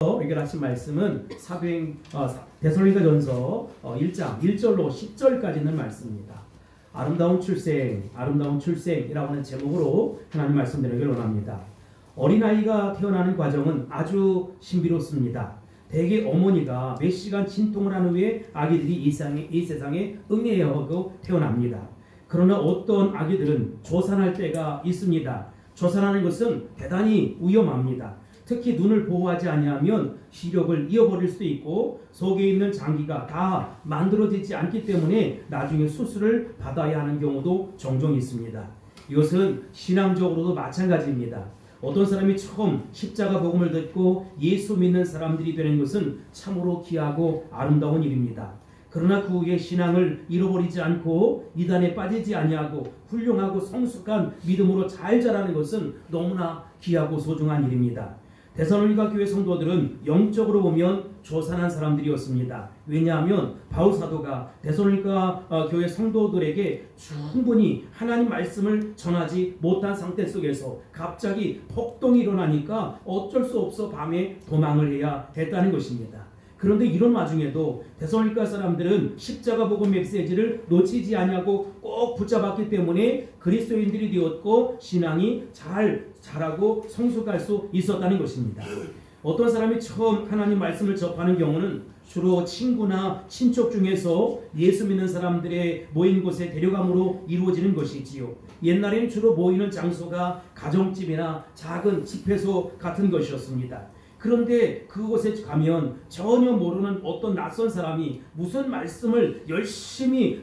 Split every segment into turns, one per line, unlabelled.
해결하신 말씀은 데살로니가전서 1장 1절로 10절까지 있는 말씀입니다. 아름다운 출생이라고 하는 제목으로 하나님 말씀드리길 원합니다. 어린아이가 태어나는 과정은 아주 신비롭습니다. 대개 어머니가 몇 시간 진통을 한 후에 아기들이 이 세상에 응애하고 태어납니다. 그러나 어떤 아기들은 조산할 때가 있습니다. 조산하는 것은 대단히 위험합니다. 특히 눈을 보호하지 아니하면 시력을 잃어버릴 수도 있고 속에 있는 장기가 다 만들어지지 않기 때문에 나중에 수술을 받아야 하는 경우도 종종 있습니다. 이것은 신앙적으로도 마찬가지입니다. 어떤 사람이 처음 십자가 복음을 듣고 예수 믿는 사람들이 되는 것은 참으로 귀하고 아름다운 일입니다. 그러나 그 후에 신앙을 잃어버리지 않고 이단에 빠지지 아니하고 훌륭하고 성숙한 믿음으로 잘 자라는 것은 너무나 귀하고 소중한 일입니다. 데살로니가 교회 성도들은 영적으로 보면 조산한 사람들이었습니다. 왜냐하면 바울 사도가 데살로니가 교회 성도들에게 충분히 하나님 말씀을 전하지 못한 상태 속에서 갑자기 폭동이 일어나니까 어쩔 수 없어 밤에 도망을 해야 했다는 것입니다. 그런데 이런 와중에도 데살로니가 사람들은 십자가 복음 메시지를 놓치지 아니하고 꼭 붙잡았기 때문에 그리스도인들이 되었고 신앙이 자라고 성숙할 수 있었다는 것입니다. 어떤 사람이 처음 하나님 말씀을 접하는 경우는 주로 친구나 친척 중에서 예수 믿는 사람들의 모인 곳에 데려감으로 이루어지는 것이지요. 옛날에는 주로 모이는 장소가 가정집이나 작은 집회소 같은 것이었습니다. 그런데 그곳에 가면 전혀 모르는 어떤 낯선 사람이 무슨 말씀을 열심히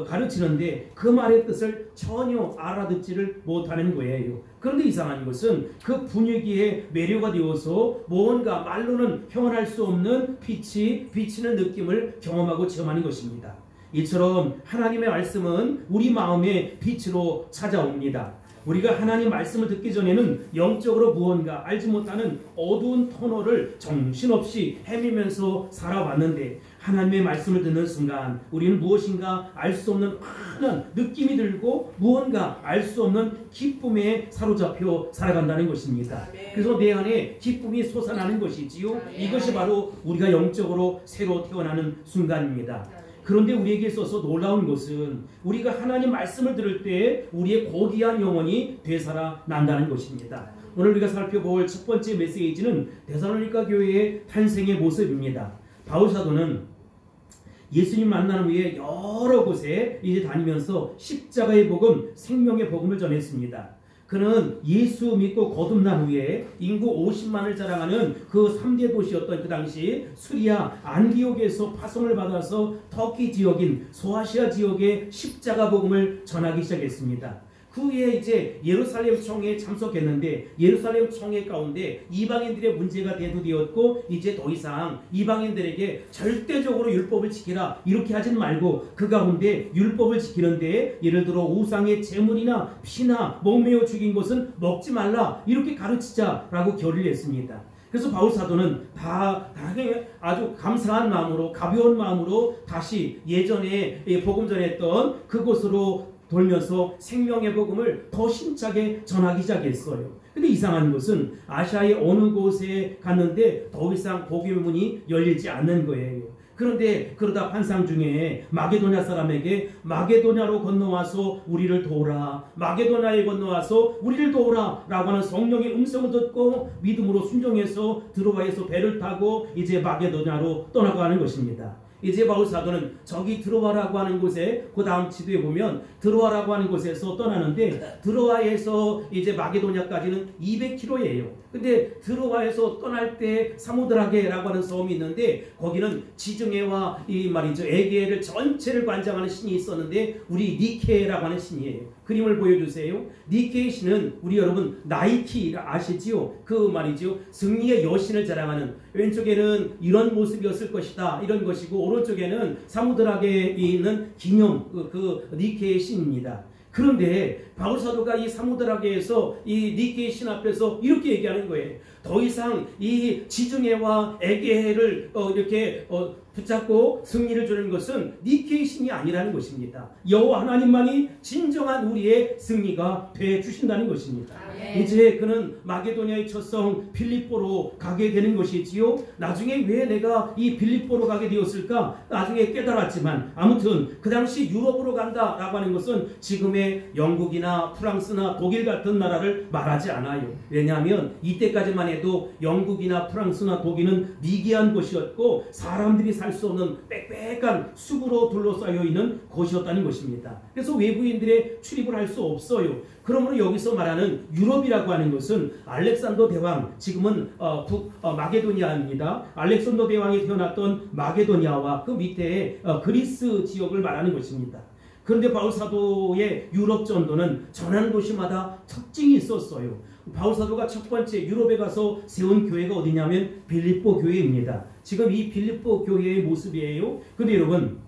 가르치는데 그 말의 뜻을 전혀 알아듣지를 못하는 거예요. 그런데 이상한 것은 그 분위기에 매료가 되어서 무언가 말로는 표현할 수 없는 비치는 느낌을 경험하고 체험하는 것입니다. 이처럼 하나님의 말씀은 우리 마음의 빛으로 찾아옵니다. 우리가 하나님 말씀을 듣기 전에는 영적으로 무언가 알지 못하는 어두운 터널을 정신없이 헤매면서 살아왔는데 하나님의 말씀을 듣는 순간 우리는 무엇인가 알 수 없는 환한 느낌이 들고 무언가 알 수 없는 기쁨에 사로잡혀 살아간다는 것입니다. 그래서 내 안에 기쁨이 솟아나는 것이지요. 이것이 바로 우리가 영적으로 새로 태어나는 순간입니다. 그런데 우리에게 있어서 놀라운 것은 우리가 하나님 말씀을 들을 때 우리의 고귀한 영혼이 되살아난다는 것입니다. 오늘 우리가 살펴볼 첫 번째 메시지는 데살로니가 교회의 탄생의 모습입니다. 바울 사도는 예수님 만난 후에 여러 곳에 이제 다니면서 십자가의 복음, 생명의 복음을 전했습니다. 그는 예수 믿고 거듭난 후에 인구 50만을 자랑하는 그 3대 도시였던 그 당시 수리아 안디옥에서 파송을 받아서 터키 지역인 소아시아 지역에 십자가 복음을 전하기 시작했습니다. 그 후에 이제 예루살렘 총회에 참석했는데 예루살렘 총회 가운데 이방인들의 문제가 대두되었고 이제 더 이상 이방인들에게 절대적으로 율법을 지키라 이렇게 하진 말고 그 가운데 율법을 지키는데 예를 들어 우상의 제물이나 피나 목매어 죽인 것은 먹지 말라 이렇게 가르치자라고 결의를 했습니다. 그래서 바울 사도는 아주 감사한 마음으로 가벼운 마음으로 다시 예전에 복음 전했던 그곳으로 돌면서 생명의 복음을 더 힘차게 전하기 시작했어요. 근데 이상한 것은 아시아의 어느 곳에 갔는데 더 이상 복음의 문이 열리지 않는 거예요. 그런데 그러다 환상 중에 마게도냐 사람에게 마게도냐로 건너와서 우리를 도우라, 마게도냐에 건너와서 우리를 도우라 라고 하는 성령의 음성을 듣고 믿음으로 순종해서 드로아에서 배를 타고 이제 마게도냐로 떠나가는 것입니다. 이제 바울 사도는 저기 드로아라고 하는 곳에 그 다음 지도에 보면 드로아라고 하는 곳에서 떠나는데 드로아에서 이제 마게도냐까지는 200km예요. 근데 드로아에서 떠날 때 사모드라게라고 하는 섬이 있는데 거기는 지중해와 이 말이죠 에게해를 전체를 관장하는 신이 있었는데 우리 니케라고 하는 신이에요. 그림을 보여주세요. 니케의 신은 우리 여러분 나이키 아시지요? 그 말이죠 승리의 여신을 자랑하는 왼쪽에는 이런 모습이었을 것이다 이런 것이고 오른쪽에는 사무드라게에 있는 기념 그 니케의 신입니다. 그런데 바울 사도가 이 사무드라게에서 이 니케의 신 앞에서 이렇게 얘기하는 거예요. 더 이상 이 지중해와 에게해를 이렇게 붙잡고 승리를 주는 것은 니케의 신이 아니라는 것입니다. 여호와 하나님만이 진정한 우리의 승리가 돼 주신다는 것입니다. 이제 그는 마게도니아의 첫성 빌립보로 가게 되는 것이지요. 나중에 왜 내가 이 빌립보로 가게 되었을까? 나중에 깨달았지만 아무튼 그 당시 유럽으로 간다라고 하는 것은 지금의 영국이나 프랑스나 독일 같은 나라를 말하지 않아요. 왜냐하면 이때까지만 해도 영국이나 프랑스나 독일은 미개한 곳이었고 사람들이 살 수 없는 빽빽한 숲으로 둘러싸여 있는 곳이었다는 것입니다. 그래서 외부인들의 출입을 할 수 없어요. 그러므로 여기서 말하는 유럽이라고 하는 것은 알렉산더 대왕, 지금은 마게도니아입니다. 알렉산더 대왕이 태어났던 마게도니아와 그 밑에 그리스 지역을 말하는 것입니다. 그런데 바울 사도의 유럽 전도는 전하는 도시마다 특징이 있었어요. 바울 사도가 첫 번째 유럽에 가서 세운 교회가 어디냐면 빌립보 교회입니다. 지금 이 빌립보 교회의 모습이에요. 근데 여러분,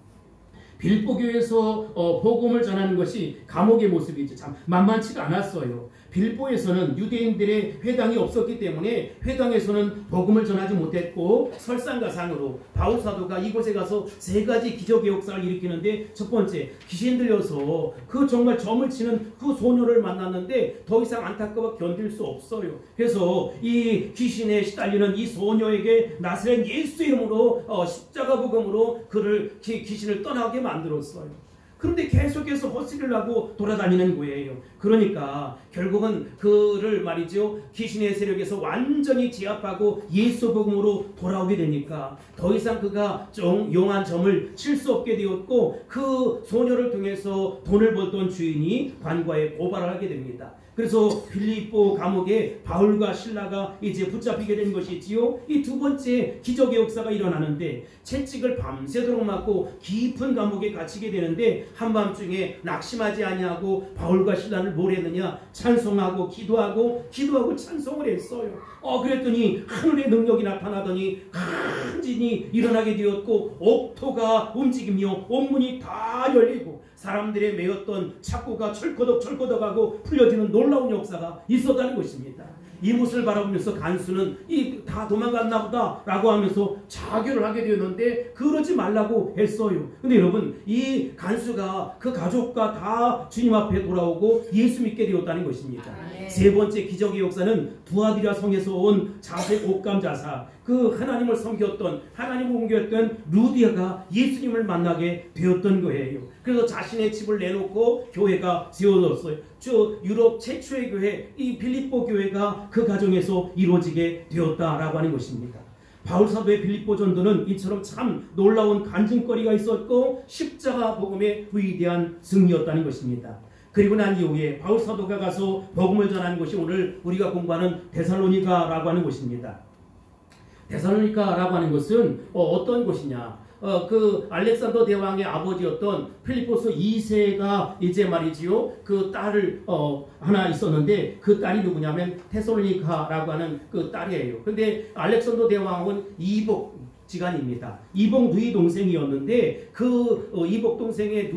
빌립보 교회에서 복음을 전하는 것이 감옥의 모습이죠. 참 만만치가 않았어요. 빌립보에서는 유대인들의 회당이 없었기 때문에 회당에서는 복음을 전하지 못했고, 설상가상으로 바울 사도가 이곳에 가서 세 가지 기적의 역사를 일으키는데, 첫 번째, 귀신 들려서 그 정말 점을 치는 그 소녀를 만났는데 더 이상 안타까워 견딜 수 없어요. 그래서 이 귀신에 시달리는 이 소녀에게 나사렛 예수 이름으로 십자가 복음으로 그를 귀신을 떠나게 만들었어요. 그런데 계속해서 헛소리를 하고 돌아다니는 거예요. 그러니까 결국은 그를 말이죠, 귀신의 세력에서 완전히 제압하고 예수 복음으로 돌아오게 되니까 더 이상 그가 용한 점을 칠 수 없게 되었고, 그 소녀를 통해서 돈을 벌던 주인이 관과에 고발을 하게 됩니다. 그래서 빌립보 감옥에 바울과 실라가 이제 붙잡히게 된 것이지요. 이 두 번째 기적의 역사가 일어나는데, 채찍을 밤새도록 맞고 깊은 감옥에 갇히게 되는데, 한밤중에 낙심하지 아니하고 바울과 실라를 뭘 했느냐? 찬송하고 기도하고 찬송을 했어요. 그랬더니 하늘의 능력이 나타나더니 큰 진이 일어나게 되었고, 옥토가 움직이며 온문이 다 열리고 사람들의 매였던 착고가 철거덕하고 풀려지는 놀라운 역사가 있었다는 것입니다. 이곳을 바라보면서 간수는 다 도망갔나 보다 라고 하면서 자교를 하게 되었는데, 그러지 말라고 했어요. 근데 여러분, 이 간수가 그 가족과 다 주님 앞에 돌아오고 예수 믿게 되었다는 것입니다. 세 번째 기적의 역사는 두아디라 성에서 온 자색 옥감 자사, 그 하나님을 섬겼던, 하나님을 옮겼던 루디아가 예수님을 만나게 되었던 거예요. 그래서 자신의 집을 내놓고 교회가 세워졌어요. 유럽 최초의 교회, 이 빌립보 교회가 그 가정에서 이루어지게 되었다라고 하는 것입니다. 바울 사도의 빌립보 전도는 이처럼 참 놀라운 간증거리가 있었고, 십자가 복음의 위대한 승리였다는 것입니다. 그리고 난 이후에 바울 사도가 가서 복음을 전하는 것이 오늘 우리가 공부하는 데살로니가라고 하는 곳입니다. 데살로니가라고 하는 것은 어떤 곳이냐? 그 알렉산더 대왕의 아버지였던 필리포스 2세가 이제 말이지요, 그 딸을 하나 있었는데, 그 딸이 누구냐면 테살로니가라고 하는 그 딸이에요. 근데 알렉산더 대왕은 이복 지간입니다. 이복 누이 동생이었는데, 그 이복 동생의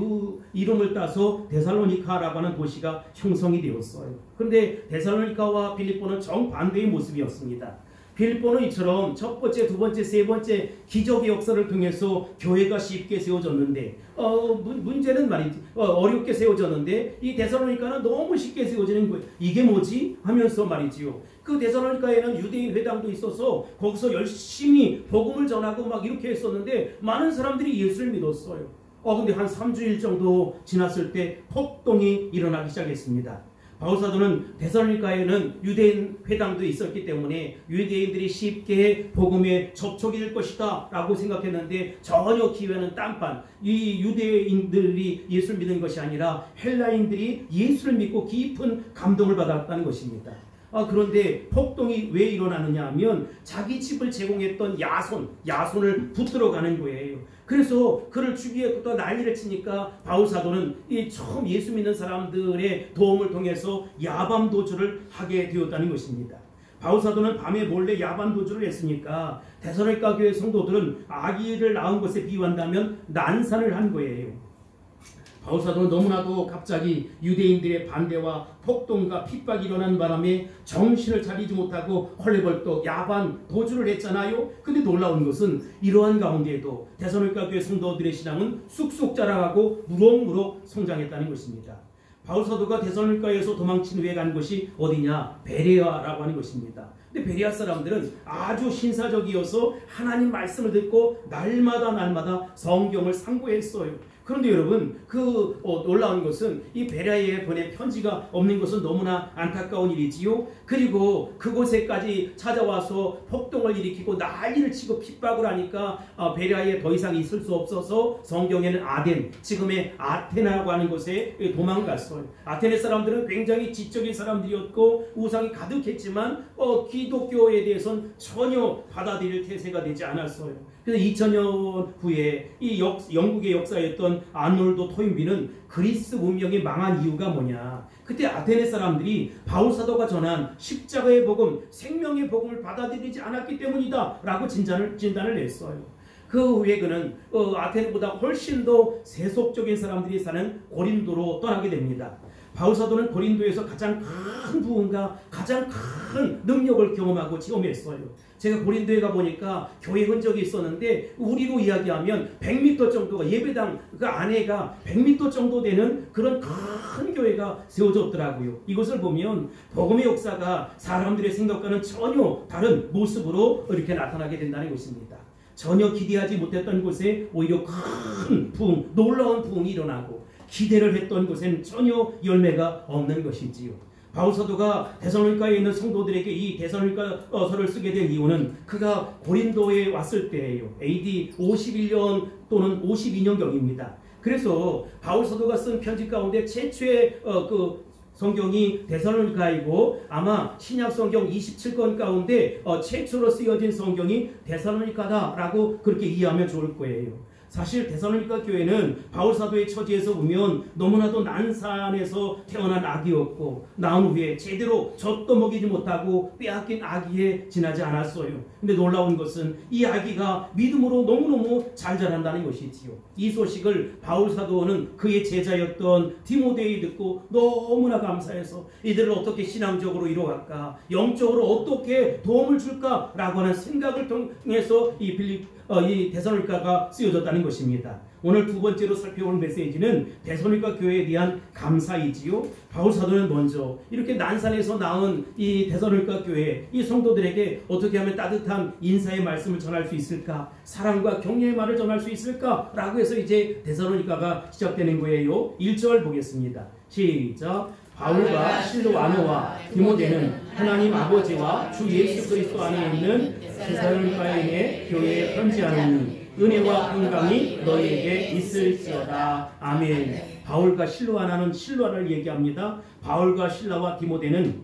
이름을 따서 데살로니가라고 하는 도시가 형성이 되었어요. 그런데 데살로니가와 빌립보는 정반대의 모습이었습니다. 빌립보는 이처럼 첫 번째, 두 번째, 세 번째 기적의 역사를 통해서 교회가 쉽게 세워졌는데, 문제는 말이지, 어렵게 세워졌는데, 이 데살로니가는 너무 쉽게 세워지는 거예요. 이게 뭐지? 하면서 말이지요. 그 데살로니가에는 유대인 회당도 있어서 거기서 열심히 복음을 전하고 막 이렇게 했었는데, 많은 사람들이 예수를 믿었어요. 근데 한 3주일 정도 지났을 때 폭동이 일어나기 시작했습니다. 바울 사도는 데살로니가에는 유대인 회당도 있었기 때문에 유대인들이 쉽게 복음에 접촉이 될 것이다 라고 생각했는데, 전혀 기회는 딴판. 이 유대인들이 예수를 믿는 것이 아니라 헬라인들이 예수를 믿고 깊은 감동을 받았다는 것입니다. 그런데 폭동이 왜 일어나느냐 하면, 자기 집을 제공했던 야손을 붙들어 가는 거예요. 그래서 그를 죽이겠다 난리를 치니까 바울 사도는 이 처음 예수 믿는 사람들의 도움을 통해서 야밤 도주를 하게 되었다는 것입니다. 바울 사도는 밤에 몰래 야밤 도주를 했으니까 데살로니가 교회 성도들은 아기를 낳은 것에 비유한다면 난산을 한 거예요. 바울 사도는 너무나도 갑자기 유대인들의 반대와 폭동과 핍박이 일어난 바람에 정신을 차리지 못하고 헐레벌떡 야반 도주를 했잖아요. 근데 놀라운 것은 이러한 가운데에도 데살로니가 교회 성도들의 신앙은 쑥쑥 자라가고 무럭무럭 성장했다는 것입니다. 바울 사도가 데살로니가에서 도망친 후에 간 곳이 어디냐? 베레아라고 하는 것입니다. 근데 베레아 사람들은 아주 신사적이어서 하나님 말씀을 듣고 날마다 성경을 상고했어요. 그런데 여러분, 놀라운 것은 이 베레아에 보낸 편지가 없는 것은 너무나 안타까운 일이지요. 그리고 그곳에까지 찾아와서 폭동을 일으키고 난리를 치고 핍박을 하니까 베레아에 더 이상 있을 수 없어서 성경에는 아덴, 지금의 아테나라고 하는 곳에 도망갔어요. 아테네 사람들은 굉장히 지적인 사람들이었고 우상이 가득했지만 기독교에 대해서는 전혀 받아들일 태세가 되지 않았어요. 그래서 2000년 후에 이 영국의 역사였던 아놀도 토인비는 그리스 문명이 망한 이유가 뭐냐? 그때 아테네 사람들이 바울 사도가 전한 십자가의 복음, 생명의 복음을 받아들이지 않았기 때문이다 라고 진단을 냈어요. 그 후에 그는 아테네보다 훨씬 더 세속적인 사람들이 사는 고린도로 떠나게 됩니다. 바울 사도는 고린도에서 가장 큰 부흥과 가장 큰 능력을 경험하고 체험했어요. 제가 고린도에 가보니까 교회 흔적이 있었는데 우리로 이야기하면 100m 정도가 예배당 그 안에가 100m 정도 되는 그런 큰 교회가 세워졌더라고요. 이것을 보면 복음의 역사가 사람들의 생각과는 전혀 다른 모습으로 이렇게 나타나게 된다는 것입니다. 전혀 기대하지 못했던 곳에 오히려 큰 부흥, 놀라운 부흥이 일어나고 기대를 했던 곳에는 전혀 열매가 없는 것이지요. 바울 사도가 데살로니가에 있는 성도들에게 이 데살로니가서를 쓰게 된 이유는 그가 고린도에 왔을 때예요. AD 51년 또는 52년경입니다. 그래서 바울 사도가 쓴 편지 가운데 최초의 성경이 데살로니가이고 아마 신약 성경 27권 가운데 최초로 쓰여진 성경이 데살로니가다라고 그렇게 이해하면 좋을 거예요. 사실 데살로니가 교회는 바울 사도의 처지에서 보면 너무나도 난산에서 태어난 아기였고 낳은 후에 제대로 젖도 먹이지 못하고 빼앗긴 아기에 지나지 않았어요. 근데 놀라운 것은 이 아기가 믿음으로 너무너무 잘 자란다는 것이지요. 이 소식을 바울 사도는 그의 제자였던 디모데이 듣고 너무나 감사해서 이들을 어떻게 신앙적으로 이뤄갈까, 영적으로 어떻게 도움을 줄까라고 하는 생각을 통해서 이 데살로니가가 쓰여졌다는 것입니다. 오늘 두 번째로 살펴볼 메시지는 데살로니가 교회에 대한 감사이지요. 바울 사도는 먼저 이렇게 난산에서 낳은 이 데살로니가 교회 이 성도들에게 어떻게 하면 따뜻한 인사의 말씀을 전할 수 있을까, 사랑과 격려의 말을 전할 수 있을까라고 해서 이제 데살로니가가 시작되는 거예요. 1절 보겠습니다. 시작. 바울과 실로아노와 디모데는 하나님 아버지와 주 예수 그리스도 안에 있는 데살로니가인의 교회에 편지하노니 은혜와 평강이 너희에게 있을지어다. 아멘. 바울과 실로아나는 실로아를 얘기합니다. 바울과 실라와 디모데는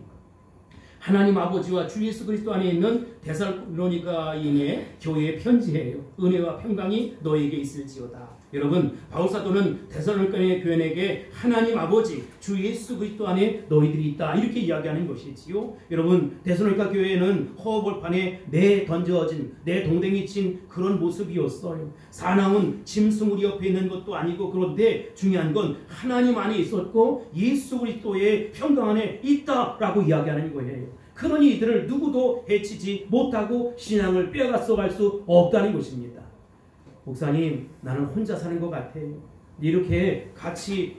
하나님 아버지와 주 예수 그리스도 안에 있는 데살로니가인의 교회에 편지해요. 은혜와 평강이 너희에게 있을지어다. 여러분, 바울 사도는 데살로니가의 교인에게 하나님 아버지, 주 예수 그리스도 안에 너희들이 있다 이렇게 이야기하는 것이지요. 여러분, 데살로니가 교회는 허허벌판에 내던져진, 내동댕이 친 그런 모습이었어요. 사나운 짐승우리 옆에 있는 것도 아니고, 그런데 중요한 건 하나님 안에 있었고 예수 그리스도의 평강 안에 있다라고 이야기하는 거예요. 그러니 이들을 누구도 해치지 못하고 신앙을 빼앗아 갈 수 없다는 것입니다. 목사님, 나는 혼자 사는 것 같아요. 이렇게 같이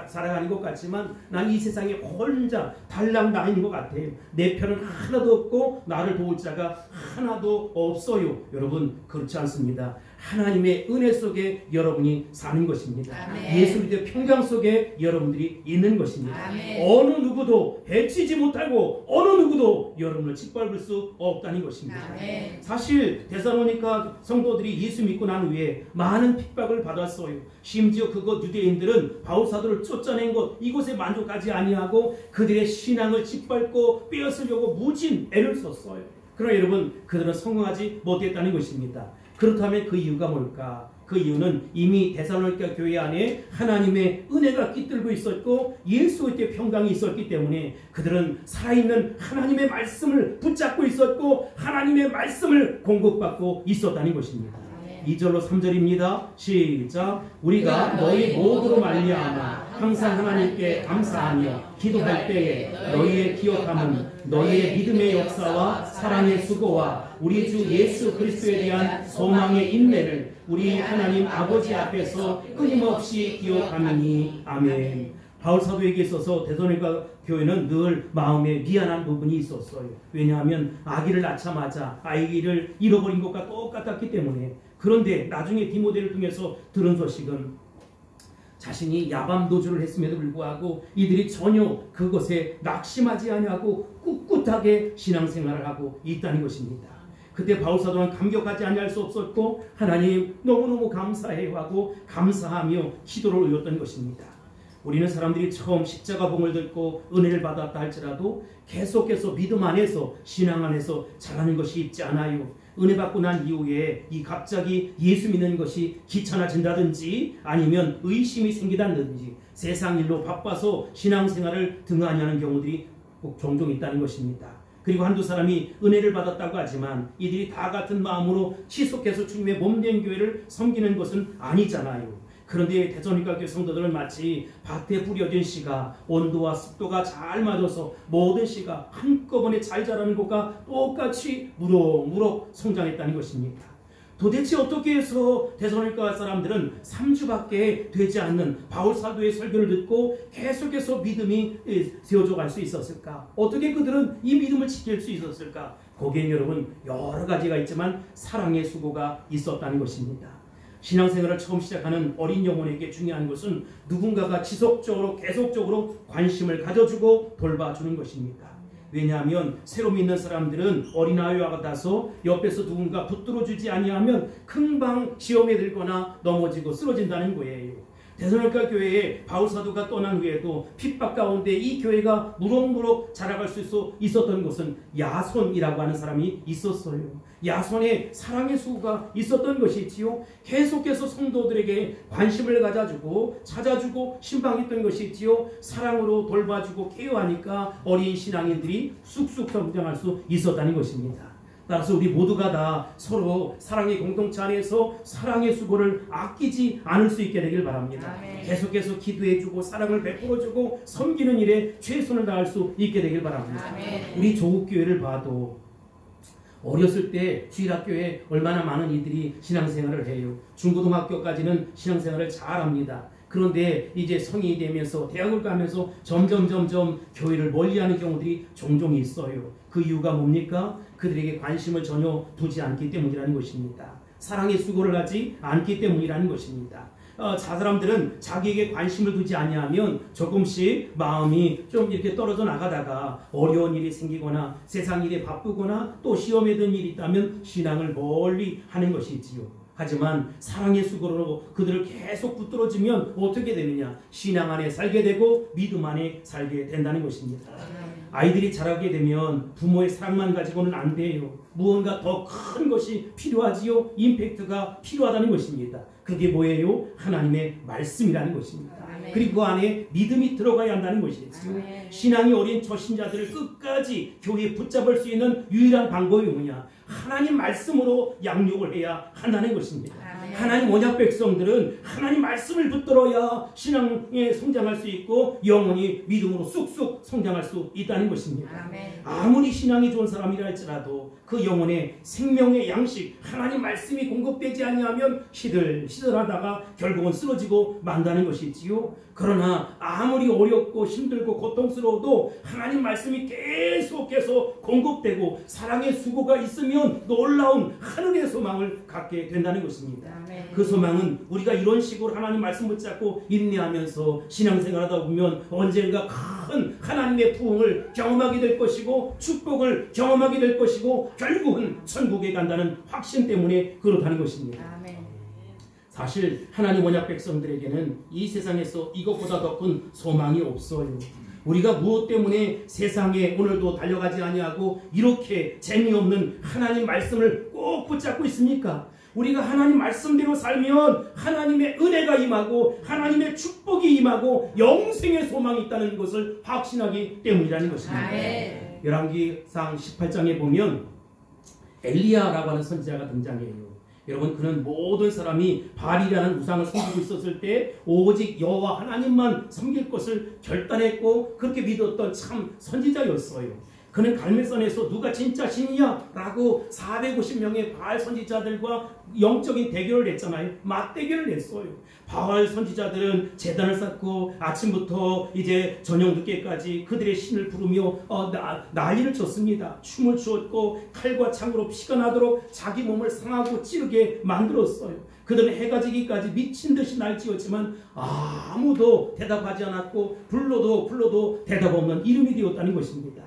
살아가는 것 같지만 난 이 세상에 혼자 달랑당인 것 같아요. 내 편은 하나도 없고 나를 도울 자가 하나도 없어요. 여러분, 그렇지 않습니다. 하나님의 은혜 속에 여러분이 사는 것입니다. 아멘. 예수 그리스도의 평강 속에 여러분들이 있는 것입니다. 아멘. 어느 누구도 해치지 못하고 어느 누구도 여러분을 짓밟을 수 없다는 것입니다. 아멘. 사실 데살로니가 성도들이 예수 믿고 난 후에 많은 핍박을 받았어요. 심지어 그곳 유대인들은 바울 사도를 쫓아낸 곳 이곳에 만족하지 아니하고 그들의 신앙을 짓밟고 빼앗으려고 무진 애를 썼어요. 그러나 여러분, 그들은 성공하지 못했다는 것입니다. 그렇다면 그 이유가 뭘까? 그 이유는 이미 데살로니가 교회 안에 하나님의 은혜가 깃들고 있었고 예수 그리스도의 평강이 있었기 때문에 그들은 살아있는 하나님의 말씀을 붙잡고 있었고 하나님의 말씀을 공급받고 있었다는 것입니다. 2절로 3절입니다. 시작. 우리가 너희 모두로 말미암아 항상 하나님께 감사하며 기도할 때에 너희의 기억함은 너희의 믿음의 역사와 사랑의 수고와 우리 주 예수 그리스도에 대한 소망의 인내를 우리 하나님 아버지 앞에서 끊임없이 기억하느니. 아멘. 바울 사도에게 있어서 데살로니가 교회는 늘 마음에 미안한 부분이 있었어요. 왜냐하면 아기를 낳자마자 아기를 잃어버린 것과 똑같았기 때문에. 그런데 나중에 디모데를 통해서 들은 소식은 자신이 야밤도주를 했음에도 불구하고 이들이 전혀 그것에 낙심하지 아니하고 꿋꿋하게 신앙생활을 하고 있다는 것입니다. 그때 바울 사도는 감격하지 아니할 수 없었고 하나님 너무너무 감사해요 하고 감사하며 기도를 올렸던 것입니다. 우리는 사람들이 처음 십자가 봉을 듣고 은혜를 받았다 할지라도 계속해서 믿음 안에서 신앙 안에서 자라는 것이 있지 않아요. 은혜 받고 난 이후에 갑자기 예수 믿는 것이 귀찮아진다든지 아니면 의심이 생기다든지 세상 일로 바빠서 신앙생활을 등한히 하는 경우들이 종종 있다는 것입니다. 그리고 한두 사람이 은혜를 받았다고 하지만 이들이 다 같은 마음으로 지속해서 주님의 몸된 교회를 섬기는 것은 아니잖아요. 그런데 데살로니가 교회 성도들은 마치 밭에 뿌려진 씨가 온도와 습도가 잘 맞아서 모든 씨가 한꺼번에 잘 자라는 것과 똑같이 무럭무럭 성장했다는 것입니다. 도대체 어떻게 해서 데살로니가 사람들은 3주밖에 되지 않는 바울 사도의 설교를 듣고 계속해서 믿음이 세워져 갈 수 있었을까? 어떻게 그들은 이 믿음을 지킬 수 있었을까? 거기에 여러분 여러 가지가 있지만 사랑의 수고가 있었다는 것입니다. 신앙생활을 처음 시작하는 어린 영혼에게 중요한 것은 누군가가 지속적으로 계속적으로 관심을 가져주고 돌봐주는 것입니다. 왜냐하면 새로 믿는 사람들은 어린아이와 같아서 옆에서 누군가 붙들어주지 아니하면 금방 시험에 들거나 넘어지고 쓰러진다는 거예요. 데살로니가 교회에 바울 사도가 떠난 후에도 핍박 가운데 이 교회가 무럭무럭 자라갈 수 있었던 것은 야손이라고 하는 사람이 있었어요. 야손의 사랑의 수고가 있었던 것이지요. 계속해서 성도들에게 관심을 가져주고 찾아주고 신방했던 것이지요. 사랑으로 돌봐주고 케어하니까 어린 신앙인들이 쑥쑥 성장할 수 있었다는 것입니다. 따라서 우리 모두가 다 서로 사랑의 공동체 안에서 사랑의 수고를 아끼지 않을 수 있게 되길 바랍니다. 아멘. 계속해서 기도해주고 사랑을 베풀어주고 섬기는 일에 최선을 다할 수 있게 되길 바랍니다. 아멘. 우리 조국교회를 봐도 어렸을 때 주일학교에 얼마나 많은 이들이 신앙생활을 해요. 중고등학교까지는 신앙생활을 잘합니다. 그런데 이제 성인이 되면서 대학을 가면서 점점 교회를 멀리하는 경우들이 종종 있어요. 그 이유가 뭡니까? 그들에게 관심을 전혀 두지 않기 때문이라는 것입니다. 사랑의 수고를 하지 않기 때문이라는 것입니다. 사람들은 자기에게 관심을 두지 아니하면 조금씩 마음이 좀 이렇게 떨어져 나가다가 어려운 일이 생기거나 세상 일에 바쁘거나 또 시험에 든 일이 있다면 신앙을 멀리 하는 것이지요. 하지만 사랑의 수고로 그들을 계속 붙들어주면 어떻게 되느냐? 신앙 안에 살게 되고 믿음 안에 살게 된다는 것입니다. 아이들이 자라게 되면 부모의 사랑만 가지고는 안 돼요. 무언가 더 큰 것이 필요하지요. 임팩트가 필요하다는 것입니다. 그게 뭐예요? 하나님의 말씀이라는 것입니다. 그리고 그 안에 믿음이 들어가야 한다는 것이지요. 신앙이 어린 초신자들을 끝까지 교회에 붙잡을 수 있는 유일한 방법이 뭐냐? 하나님 말씀으로 양육을 해야 한다는 것입니다. 하나님 언약 백성들은 하나님 말씀을 붙들어야 신앙에 성장할 수 있고 영혼이 믿음으로 쑥쑥 성장할 수 있다는 것입니다. 아무리 신앙이 좋은 사람이라 할지라도 그 영혼의 생명의 양식 하나님 말씀이 공급되지 아니하면 시들시들하다가 결국은 쓰러지고 만다는 것이지요. 그러나 아무리 어렵고 힘들고 고통스러워도 하나님 말씀이 계속해서 공급되고 사랑의 수고가 있으면 놀라운 하늘의 소망을 갖게 된다는 것입니다. 아멘. 그 소망은 우리가 이런 식으로 하나님 말씀 붙잡고 인내하면서 신앙생활하다 보면 언젠가 큰 하나님의 부흥을 경험하게 될 것이고 축복을 경험하게 될 것이고 결국은 천국에 간다는 확신 때문에 그렇다는 것입니다. 아멘. 사실 하나님 언약 백성들에게는 이 세상에서 이것보다 더 큰 소망이 없어요. 우리가 무엇 때문에 세상에 오늘도 달려가지 아니하고 이렇게 재미없는 하나님 말씀을 꼭 붙잡고 있습니까? 우리가 하나님 말씀대로 살면 하나님의 은혜가 임하고 하나님의 축복이 임하고 영생의 소망이 있다는 것을 확신하기 때문이라는 것입니다. 열왕기상 18장에 보면 엘리야라고 하는 선지자가 등장해요. 여러분, 그는 모든 사람이 바알이라는 우상을 섬기고 있었을 때 오직 여호와 하나님만 섬길 것을 결단했고 그렇게 믿었던 참 선지자였어요. 그는 갈멜산에서 누가 진짜 신이냐? 라고 450명의 바알 선지자들과 영적인 대결을 했잖아요. 맞대결을 했어요. 바알 선지자들은 제단을 쌓고 아침부터 이제 저녁 늦게까지 그들의 신을 부르며 난리를 쳤습니다. 춤을 추었고 칼과 창으로 피가 나도록 자기 몸을 상하고 찌르게 만들었어요. 그들은 해가 지기까지 미친 듯이 날뛰었지만 아무도 대답하지 않았고 불러도 대답 없는 이름이 되었다는 것입니다.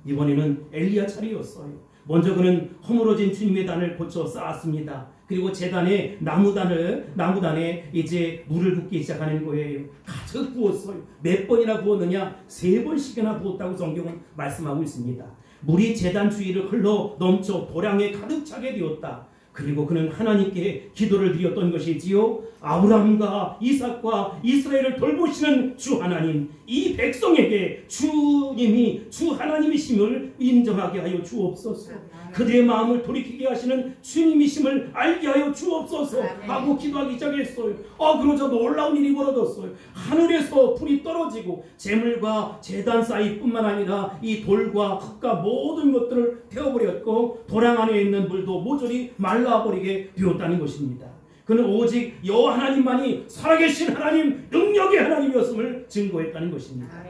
이번에는 엘리야 차례였어요. 먼저 그는 허물어진 주님의 단을 고쳐 쌓았습니다. 그리고 제단에 나무단에 이제 물을 붓기 시작하는 거예요. 가득 부었어요. 몇 번이나 부었느냐? 3번씩이나 부었다고 성경은 말씀하고 있습니다. 물이 제단 주위를 흘러 넘쳐 도량에 가득 차게 되었다. 그리고 그는 하나님께 기도를 드렸던 것이지요. 아브라함과 이삭과 이스라엘을 돌보시는 주 하나님, 이 백성에게 주님이 주 하나님이심을 인정하게 하여 주옵소서. 그들의 마음을 돌이키게 하시는 주님이심을 알게 하여 주옵소서 하고 기도하기 시작했어요. 그러자 놀라운 일이 벌어졌어요. 하늘에서 불이 떨어지고 재물과 제단 사이뿐만 아니라 이 돌과 흙과 모든 것들을 태워버렸고 도량 안에 있는 물도 모조리 말라버리게 되었다는 것입니다. 그는 오직 여호와 하나님만이 살아계신 하나님, 능력의 하나님이었음을 증거했다는 것입니다.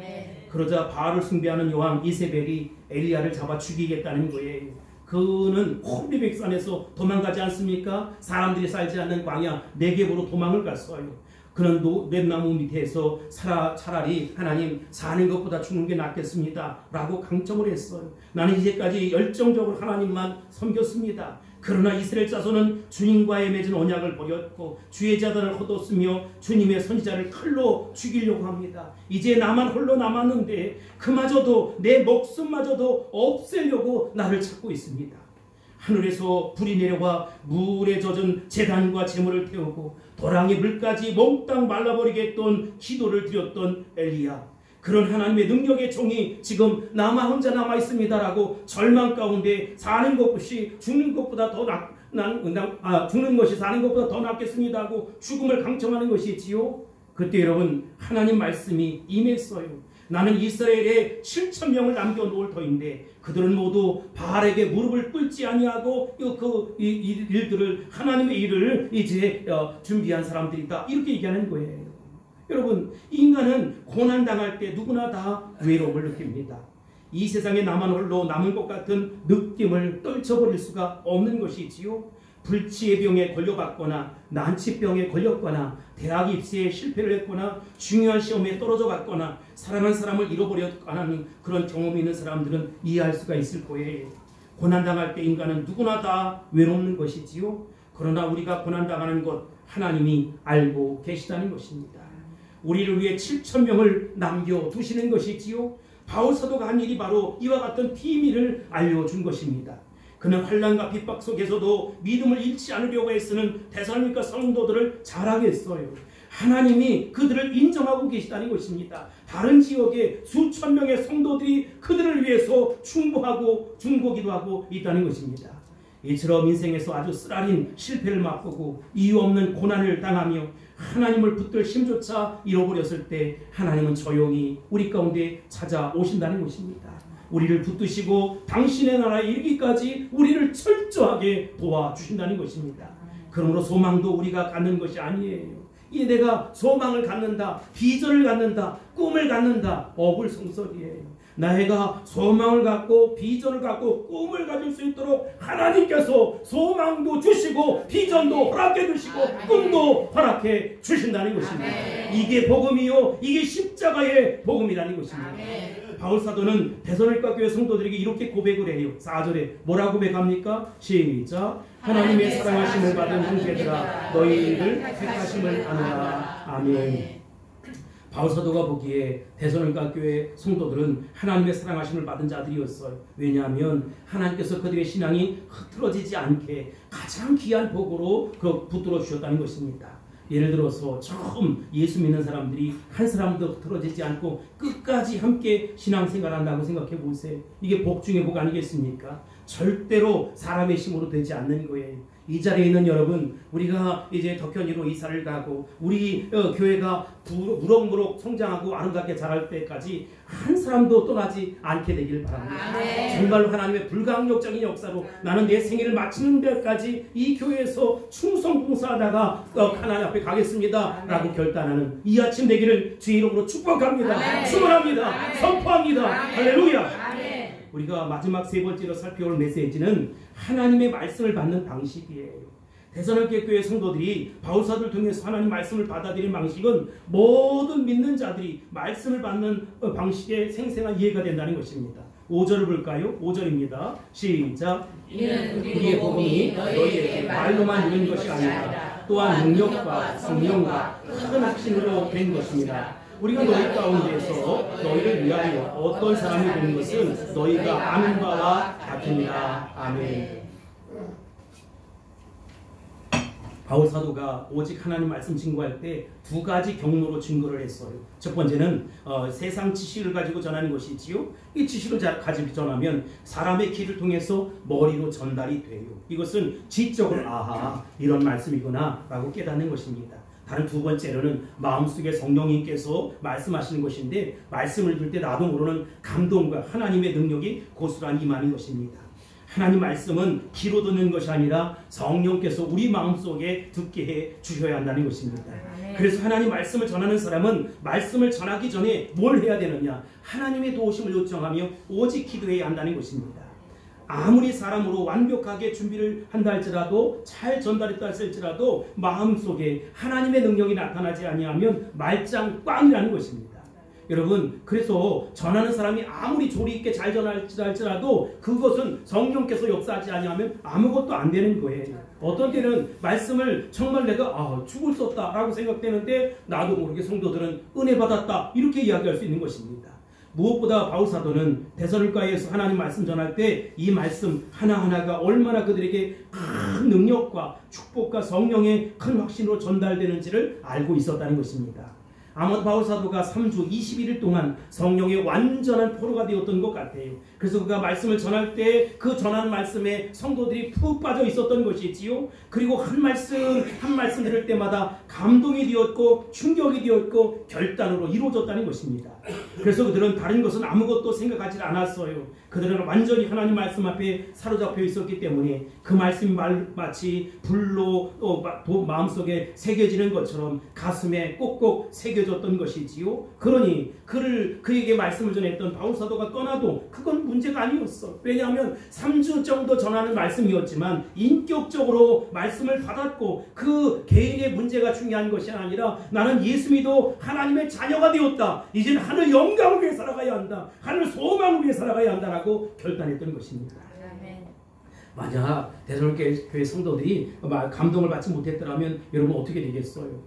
그러자 바알을 숭배하는 여왕 이세벨이 엘리야를 잡아 죽이겠다는 거예요. 그는 호르베백산에서 도망가지 않습니까? 사람들이 살지 않는 광야 네겝으로 도망을 갔어요. 그는 랩나무 밑에서 차라리 하나님 사는 것보다 죽는 게 낫겠습니다 라고 강청을 했어요. 나는 이제까지 열정적으로 하나님만 섬겼습니다. 그러나 이스라엘 자손은 주님과의 맺은 언약을 버렸고 주의 자단을 헛었으며 주님의 선지자를 칼로 죽이려고 합니다. 이제 나만 홀로 남았는데 그마저도 내 목숨마저도 없애려고 나를 찾고 있습니다. 하늘에서 불이 내려와 물에 젖은 제단과 제물을 태우고 도랑의 물까지 몽땅 말라버리게 했던 기도를 드렸던 엘리야, 그런 하나님의 능력의 종이 지금 나만 혼자 남아있습니다라고 절망 가운데 사는 것이 죽는 것보다 더 죽는 것이 사는 것보다 더 낫겠습니다 하고 죽음을 강청하는 것이지요. 그때 여러분, 하나님 말씀이 임했어요. 나는 이스라엘에 7,000명을 남겨놓을 터인데 그들은 모두 바알에게 무릎을 꿇지 아니하고 일들을 하나님의 일을 이제 준비한 사람들이다, 이렇게 얘기하는 거예요. 여러분, 인간은 고난당할 때 누구나 다 외로움을 느낍니다. 이 세상에 나만 홀로 남은 것 같은 느낌을 떨쳐버릴 수가 없는 것이지요. 불치의 병에 걸려봤거나 난치병에 걸렸거나 대학 입시에 실패를 했거나 중요한 시험에 떨어져 갔거나 사랑한 사람을 잃어버렸거나 하는 그런 경험이 있는 사람들은 이해할 수가 있을 거예요. 고난당할 때 인간은 누구나 다 외롭는 것이지요. 그러나 우리가 고난당하는 것 하나님이 알고 계시다는 것입니다. 우리를 위해 7,000명을 남겨두시는 것이지요. 바울 사도가 한 일이 바로 이와 같은 비밀을 알려준 것입니다. 그는 환난과 핍박 속에서도 믿음을 잃지 않으려고 애쓰는 데살로니가 성도들을 자랑하게 했어요. 하나님이 그들을 인정하고 계시다는 것입니다. 다른 지역에 수천 명의 성도들이 그들을 위해서 충고하고 중보기도 하고 있다는 것입니다. 이처럼 인생에서 아주 쓰라린 실패를 맛보고 이유 없는 고난을 당하며 하나님을 붙들 힘조차 잃어버렸을 때 하나님은 조용히 우리 가운데 찾아오신다는 것입니다. 우리를 붙드시고 당신의 나라에 이르기까지 우리를 철저하게 도와주신다는 것입니다. 그러므로 소망도 우리가 갖는 것이 아니에요. 이 내가 소망을 갖는다, 비전을 갖는다, 꿈을 갖는다, 어불성설이에요. 나이가 소망을 갖고 비전을 갖고 꿈을 가질 수 있도록 하나님께서 소망도 주시고 비전도 허락해 주시고 꿈도 허락해 주신다는 것입니다. 이게 복음이요, 이게 십자가의 복음이라는 것입니다. 바울 사도는 데살로니가 교회 성도들에게 이렇게 고백을 해요. 4절에 뭐라고 고백합니까? 시작. 하나님의 사랑하심을 받은 형제들아 너희를 택하심을 아노라. 아멘. 바울 사도가 보기에 데살로니가 교회 성도들은 하나님의 사랑하심을 받은 자들이었어요. 왜냐하면 하나님께서 그들의 신앙이 흐트러지지 않게 가장 귀한 복으로 붙들어 주셨다는 것입니다. 예를 들어서 처음 예수 믿는 사람들이 한 사람도 흐트러지지 않고 끝까지 함께 신앙생활한다고 생각해 보세요. 이게 복 중에 복 아니겠습니까? 절대로 사람의 힘으로 되지 않는 거예요. 이 자리에 있는 여러분, 우리가 이제 덕현이로 이사를 가고 우리 교회가 무럭무럭 성장하고 아름답게 자랄 때까지 한 사람도 떠나지 않게 되길 바랍니다. 정말로 하나님의 불가항력적인 역사로 나는 내 생애를 마치는 데까지 이 교회에서 충성 봉사하다가 하나님 앞에 가겠습니다 라고 결단하는 이 아침 되기를 주의 이름으로 축복합니다. 축원합니다. 선포합니다. 할렐루야. 우리가 마지막 세 번째로 살펴볼 메시지는 하나님의 말씀을 받는 방식이에요. 데살로니가 교회 성도들이 바울사도를 통해서 하나님 말씀을 받아들인 방식은 모든 믿는 자들이 말씀을 받는 방식의 생생한 이해가 된다는 것입니다. 5절을 볼까요? 5절입니다. 시작.
이는 우리의 복음이 너희에게 말로만 이른 것이 아니라 또한 능력과 성령과 큰 확신으로 된 것입니다.
우리가 너희 가운데서 너희를 위하여 어떤 사람이 되는 것은 너희가 아는 바와 같으니라. 아멘. 바울 사도가 오직 하나님 말씀 증거할 때 두 가지 경로로 증거를 했어요. 첫 번째는 세상 지식을 가지고 전하는 것이지요. 이 지식을 가지고 전하면 사람의 귀를 통해서 머리로 전달이 돼요. 이것은 지적으로 아하 이런 말씀이구나 라고 깨닫는 것입니다. 다른 두 번째로는 마음속에 성령님께서 말씀하시는 것인데 말씀을 들 때 나도 모르는 감동과 하나님의 능력이 고스란히 임하는 것입니다. 하나님 말씀은 귀로 듣는 것이 아니라 성령께서 우리 마음속에 듣게 해 주셔야 한다는 것입니다. 그래서 하나님 말씀을 전하는 사람은 말씀을 전하기 전에 뭘 해야 되느냐? 하나님의 도우심을 요청하며 오직 기도해야 한다는 것입니다. 아무리 사람으로 완벽하게 준비를 한다 할지라도 잘 전달했다 할지라도 마음속에 하나님의 능력이 나타나지 아니하면 말짱 꽝이라는 것입니다. 여러분, 그래서 전하는 사람이 아무리 조리 있게 잘 전할지 할지라도 그것은 성령께서 역사하지 아니하면 아무것도 안 되는 거예요. 어떤 때는 말씀을 정말 내가 죽을 수 없다라고 생각되는데 나도 모르게 성도들은 은혜 받았다 이렇게 이야기할 수 있는 것입니다. 무엇보다 바울 사도는 데살로니가에서 하나님 말씀 전할 때 이 말씀 하나하나가 얼마나 그들에게 큰 능력과 축복과 성령의 큰 확신으로 전달되는지를 알고 있었다는 것입니다. 아마도 바울 사도가 3주 21일 동안 성령의 완전한 포로가 되었던 것 같아요. 그래서 그가 말씀을 전할 때 그 전하는 말씀에 성도들이 푹 빠져 있었던 것이지요. 그리고 한 말씀 들을 때마다 감동이 되었고 충격이 되었고 결단으로 이루어졌다는 것입니다. 그래서 그들은 다른 것은 아무것도 생각하지 않았어요. 그들은 완전히 하나님 말씀 앞에 사로잡혀 있었기 때문에 그 말씀이 마치 불로 마음속에 새겨지는 것처럼 가슴에 꼭꼭 새겨졌던 것이지요. 그러니 그에게 말씀을 전했던 바울 사도가 떠나도 그건 문제가 아니었어. 왜냐하면 3주 정도 전하는 말씀이었지만 인격적으로 말씀을 받았고 그 개인의 문제가 중요한 것이 아니라 나는 예수 믿어 하나님의 자녀가 되었다. 이제는 하늘 영광을 위해 살아가야 한다. 하늘 소망을 위해 살아가야 한다라고 결단했던 것입니다. 만약 데살로니가 교회 성도들이 감동을 받지 못했더라면 여러분 어떻게 되겠어요?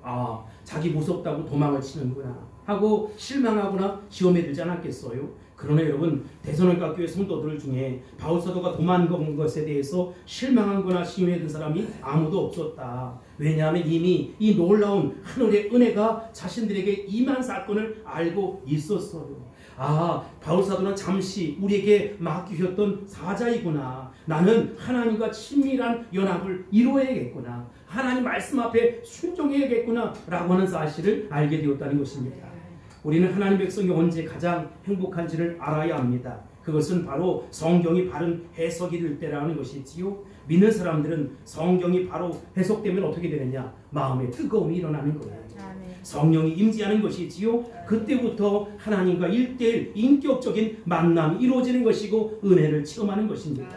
자기 무섭다고 도망을 치는구나 하고 실망하거나 시험에 들지 않았겠어요? 그러나 여러분 데살로니가 교회 성도들 중에 바울 사도가 도망간 것에 대해서 실망하거나 시험에 든 사람이 아무도 없었다. 왜냐하면 이미 이 놀라운 하늘의 은혜가 자신들에게 임한 사건을 알고 있었어요. 바울 사도는 잠시 우리에게 맡기셨던 사자이구나. 나는 하나님과 친밀한 연합을 이루어야겠구나. 하나님 말씀 앞에 순종해야겠구나 라고 하는 사실을 알게 되었다는 것입니다. 우리는 하나님 백성이 언제 가장 행복한지를 알아야 합니다. 그것은 바로 성경이 바른 해석이 될 때라는 것이지요. 믿는 사람들은 성경이 바로 해석되면 어떻게 되느냐? 마음에 뜨거움이 일어나는 거예요. 성령이 임재하는 것이지요. 그때부터 하나님과 1:1 인격적인 만남이 이루어지는 것이고 은혜를 체험하는 것입니다.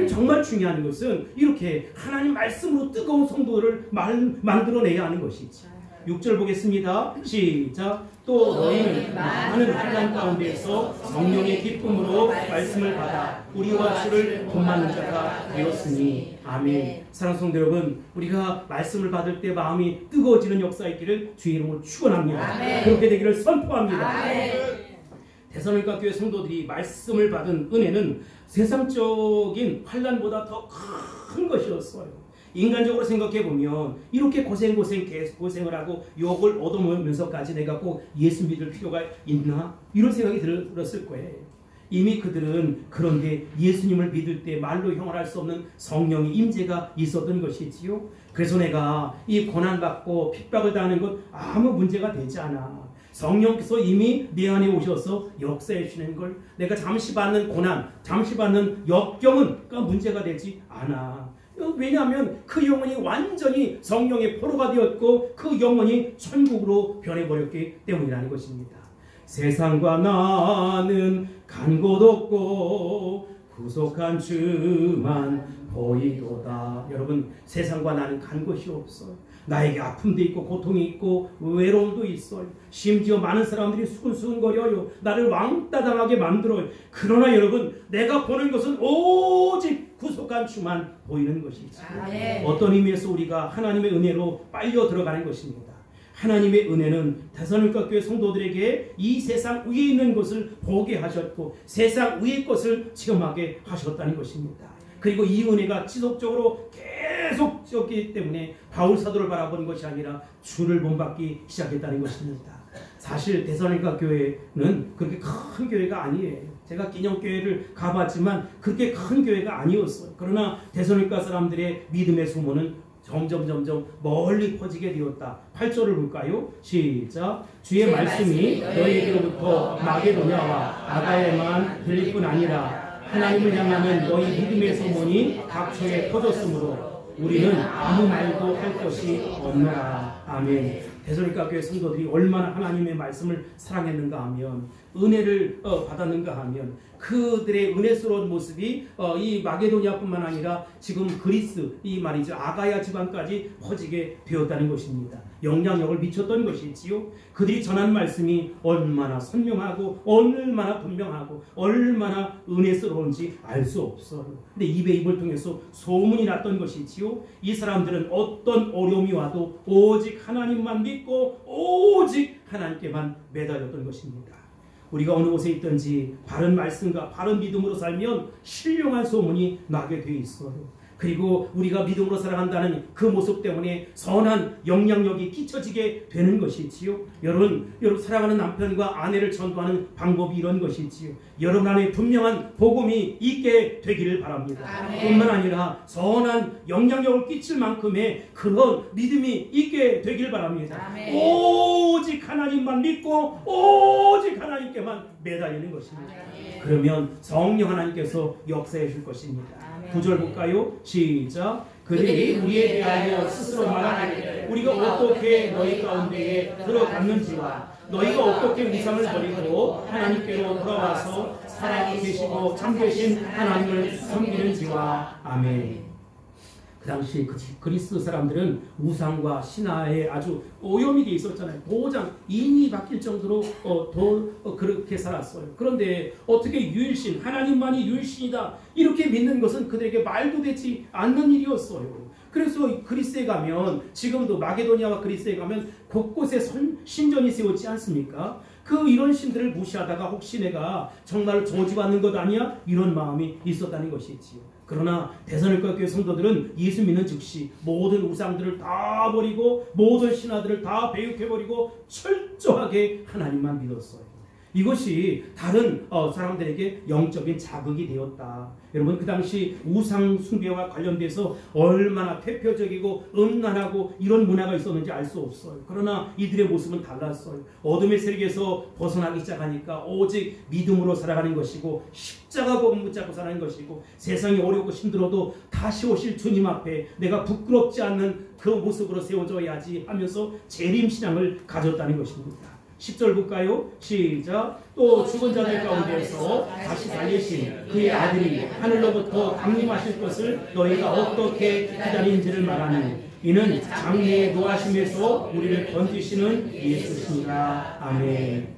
정말 중요한 것은 이렇게 하나님 말씀으로 뜨거운 성도를 만들어내야 하는 것이지. 6절 보겠습니다. 시작. 또 너희는 많은 환난 가운데서 성령의 기쁨으로 말씀을 받아 우리와 주를 본받는 자가 되었으니. 아멘. 사랑하는 성도 여러분, 우리가 말씀을 받을 때 마음이 뜨거워지는 역사 있기를 주의 이름으로 축원합니다. 그렇게 되기를 선포합니다. 데살로니가 교회 성도들이 말씀을 받은 은혜는 세상적인 환난보다 더 큰 것이었어요. 인간적으로 생각해보면 이렇게 고생을 하고 욕을 얻어먹으면서까지 내가 꼭 예수 믿을 필요가 있나? 이런 생각이 들었을 거예요. 이미 그들은 그런데 예수님을 믿을 때 말로 형언할 수 없는 성령의 임재가 있었던 것이지요. 그래서 내가 이 고난받고 핍박을 당하는 것 아무 문제가 되지 않아. 성령께서 이미 내 안에 오셔서 역사해 주시는 걸 내가 잠시 받는 고난, 잠시 받는 역경은 문제가 되지 않아. 왜냐하면 그 영혼이 완전히 성령의 포로가 되었고 그 영혼이 천국으로 변해버렸기 때문이라는 것입니다. 세상과 나는 간 곳 없고 구속한 주만 보이도다. 여러분, 세상과 나는 간 곳이 없어요. 나에게 아픔도 있고 고통이 있고 외로움도 있어요. 심지어 많은 사람들이 수근수근거려요. 나를 왕따 당하게 만들어요. 그러나 여러분, 내가 보는 것은 오직 구속한 주만 보이는 것이지. 어떤 의미에서 우리가 하나님의 은혜로 빨려 들어가는 것입니다. 하나님의 은혜는 데살로니가 교회 성도들에게 이 세상 위에 있는 것을 보게 하셨고 세상 위의 것을 체험하게 하셨다는 것입니다. 그리고 이 은혜가 지속적으로 계속적이기 때문에 바울 사도를 바라보는 것이 아니라 주를 본받기 시작했다는 것입니다. 사실 데살로니가 교회는 그렇게 큰 교회가 아니에요. 제가 기념교회를 가봤지만 그렇게 큰 교회가 아니었어요. 그러나 데살로니가 사람들의 믿음의 소문은 점점 멀리 퍼지게 되었다. 8절을 볼까요? 시작. 주의 말씀이 너희에게로부터 마게도냐와 아가야에만 들릴 뿐 아니라 하나님을 향하는 너희 믿음의 소문이 각처에 퍼졌으므로 우리는 아무 말도 할 것이 없노라. 아멘. 데살로니가 교회 성도들이 얼마나 하나님의 말씀을 사랑했는가 하면, 은혜를 받았는가 하면 그들의 은혜스러운 모습이 이 마게도냐뿐만 아니라 지금 그리스, 이 말이죠, 아가야 지방까지 퍼지게 되었다는 것입니다. 영향력을 미쳤던 것이지요. 그들이 전한 말씀이 얼마나 선명하고 얼마나 분명하고 얼마나 은혜스러운지 알 수 없어요. 근데 입에 입을 통해서 소문이 났던 것이지요. 이 사람들은 어떤 어려움이 와도 오직 하나님만 믿고 오직 하나님께만 매달렸던 것입니다. 우리가 어느 곳에 있든지 바른 말씀과 바른 믿음으로 살면 신령한 소문이 나게 돼 있어요. 그리고 우리가 믿음으로 살아간다는 그 모습 때문에 선한 영향력이 끼쳐지게 되는 것이지요. 여러분 사랑하는 남편과 아내를 전도하는 방법이 이런 것이지요. 여러분 안에 분명한 복음이 있게 되기를 바랍니다. 뿐만 아니라 선한 영향력을 끼칠 만큼의 그런 믿음이 있게 되길 바랍니다. 오직 하나님만 믿고 오직 하나님께만 매달리는 것입니다. 그러면 성령 하나님께서 역사해 줄 것입니다. 9절 볼까요? 시작. 그들이 우리에 대하여 스스로 말하기를 우리가 어떻게 너희 가운데에 들어갔는지와 너희가 어떻게 위상을 버리고 하나님께로 돌아와서 살아계시고 참되신 하나님을 섬기는지와. 아멘. 그 당시 그리스 사람들은 우상과 신화에 아주 오염이 되어 있었잖아요. 도장, 인이 바뀔 정도로 그렇게 살았어요. 그런데 어떻게 유일신, 하나님만이 유일신이다 이렇게 믿는 것은 그들에게 말도 되지 않는 일이었어요. 그래서 그리스에 가면, 지금도 마게도니아와 그리스에 가면 곳곳에 신전이 세웠지 않습니까? 이런 신들을 무시하다가 혹시 내가 정말 저주받는 것 아니야? 이런 마음이 있었다는 것이지요. 그러나 데살로니가 교회 성도들은 예수 믿는 즉시 모든 우상들을 다 버리고 모든 신화들을 다 배육해버리고 철저하게 하나님만 믿었어요. 이것이 다른 사람들에게 영적인 자극이 되었다. 여러분, 그 당시 우상 숭배와 관련돼서 얼마나 퇴폐적이고 음란하고 이런 문화가 있었는지 알 수 없어요. 그러나 이들의 모습은 달랐어요. 어둠의 세력에서 벗어나기 시작하니까 오직 믿음으로 살아가는 것이고 십자가 복음 붙잡고 사는 것이고 세상이 어렵고 힘들어도 다시 오실 주님 앞에 내가 부끄럽지 않는 그 모습으로 세워져야지 하면서 재림신앙을 가졌다는 것입니다. 10절 볼까요? 시작. 또 죽은 자들 가운데서 다시 살리신 그의 아들이 하늘로부터 강림하실 것을 너희가 어떻게 기다리는지를 말하니 이는 장래에 노하심에서 우리를 건지시는 예수시니라. 아멘.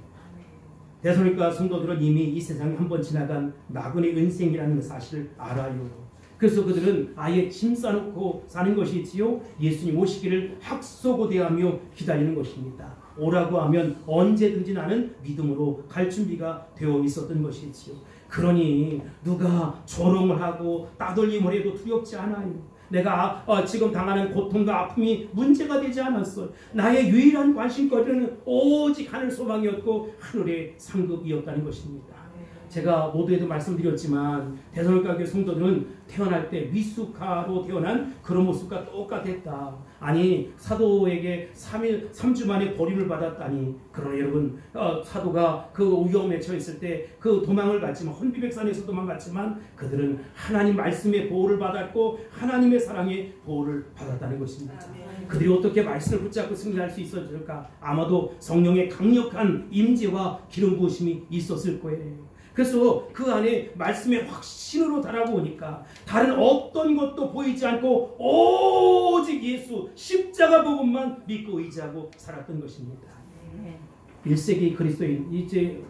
데살로니가 성도들은 이미 이 세상에 한번 지나간 나그네 인생이라는 사실을 알아요. 그래서 그들은 아예 짐 싸놓고 사는 것이지요. 예수님 오시기를 학소고대하며 기다리는 것입니다. 오라고 하면 언제든지 나는 믿음으로 갈 준비가 되어 있었던 것이지요. 그러니 누가 조롱을 하고 따돌림을 해도 두렵지 않아요. 내가 지금 당하는 고통과 아픔이 문제가 되지 않았어요. 나의 유일한 관심거리는 오직 하늘 소망이었고 하늘의 상급이었다는 것입니다. 제가 모두에도 말씀드렸지만 대살로니가 교회 성도들은 태어날 때 미숙아로 태어난 그런 모습과 똑같았다. 아니 사도에게 3주 만에 버림을 받았다니. 그러나 여러분 사도가 그 위험에 처했을 때 그 도망을 갔지만 혼비백산에서 도망갔지만 그들은 하나님 말씀의 보호를 받았고 하나님의 사랑의 보호를 받았다는 것입니다. 그들이 어떻게 말씀을 붙잡고 승리할 수 있었을까? 아마도 성령의 강력한 임재와 기름 부으심이 있었을 거예요. 그래서 그 안에 말씀의 확신으로 달아보니까 다른 어떤 것도 보이지 않고 오직 예수 십자가 복음만 믿고 의지하고 살았던 것입니다. 1세기 그리스도인 이제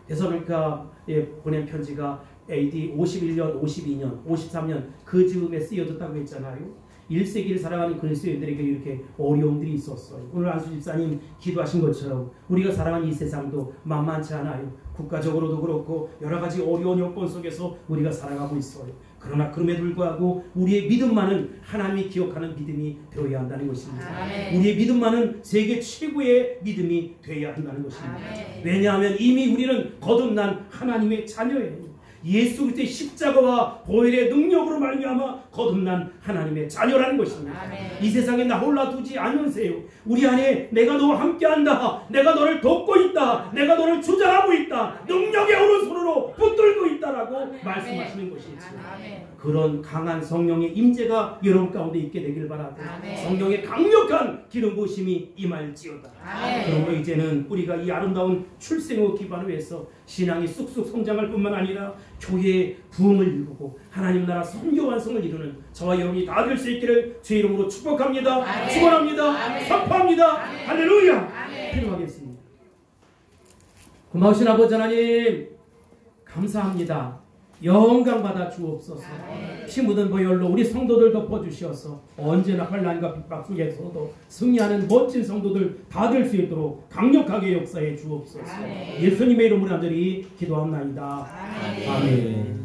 데살로니가에 보낸 편지가 AD 51년, 52년, 53년 그 즈음에 쓰여졌다고 했잖아요. 1세기를 살아가는 그리스도인들에게 이렇게 어려움들이 있었어요. 오늘 안수 집사님 기도하신 것처럼 우리가 살아가는 이 세상도 만만치 않아요. 국가적으로도 그렇고 여러 가지 어려운 여건 속에서 우리가 살아가고 있어요. 그러나 그럼에도 불구하고 우리의 믿음만은 하나님이 기억하는 믿음이 되어야 한다는 것입니다. 아멘. 우리의 믿음만은 세계 최고의 믿음이 되어야 한다는 것입니다. 아멘. 왜냐하면 이미 우리는 거듭난 하나님의 자녀예요. 예수 그리스도의 십자가와 보혈의 능력으로 말미암아 거듭난 하나님의 자녀라는 것입니다. 아멘. 이 세상에 나 홀라 두지 않으세요. 우리 안에 내가 너와 함께한다. 내가 너를 돕고 있다. 내가 너를 주장하고 있다. 능력의 오른손으로 붙들고 있다라고 아멘. 말씀하시는 것이죠. 그런 강한 성령의 임재가 여러분 가운데 있게 되길 바라고 성령의 강력한 기름 부으심이 임할지어다. 그러므로 이제는 우리가 이 아름다운 출생의 기반을 위해서 신앙이 쑥쑥 성장할 뿐만 아니라 교회의 부흥을 이루고 하나님 나라 선교 완성을 이루는 저와 여러분이 다 될 수 있기를 주의 이름으로 축복합니다. 축원합니다. 선포합니다. 할렐루야. 기도하겠습니다. 고마우신 아버지 하나님 감사합니다. 영광 받아 주옵소서. 피 묻은 보혈로 우리 성도들 덮어주시어서 언제나 환난과 핍박 속에서도 승리하는 멋진 성도들 다 될 수 있도록 강력하게 역사해 주옵소서. 예수님의 이름으로 간절히 기도합나이다. 아멘.